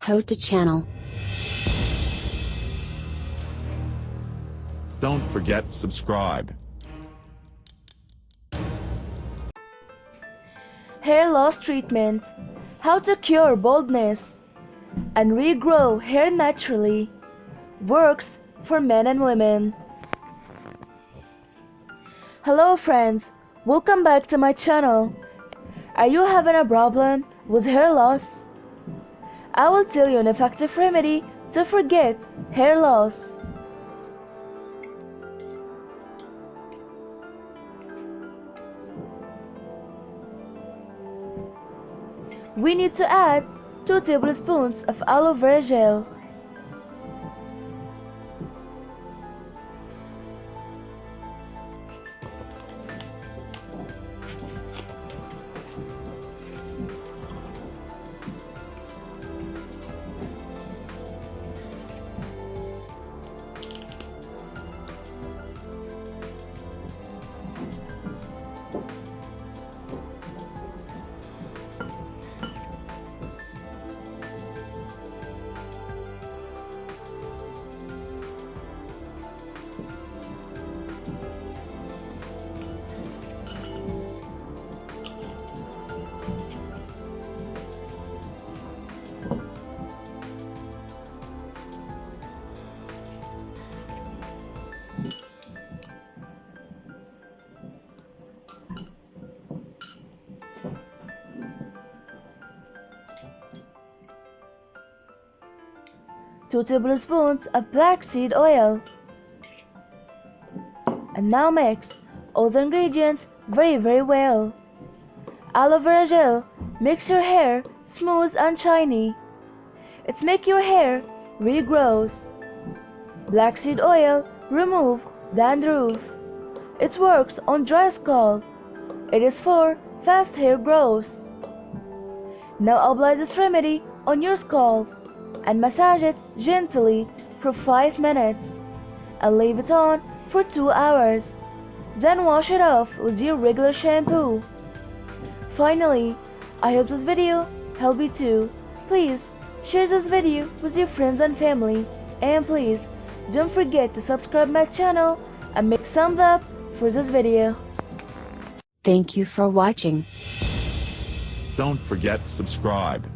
How to channel. Don't forget subscribe. Hair loss treatment. How to cure baldness and regrow hair naturally. Works for men and women. Hello friends, welcome back to my channel. Are you having a problem with hair loss? I will tell you an effective remedy to forget hair loss. We need to add 2 tablespoons of aloe vera gel. Two tablespoons of black seed oil. And now mix all the ingredients very well. Aloe vera gel makes your hair smooth and shiny. It makes your hair regrows. Black seed oil remove dandruff. It works on dry scalp. It is for fast hair growth. Now apply this remedy on your scalp and massage it gently for 5 minutes and leave it on for 2 hours. Then wash it off with your regular shampoo. Finally, I hope this video helped you too. Please share this video with your friends and family, and please don't forget to subscribe my channel and make thumbs up for this video. Thank you for watching. Don't forget subscribe.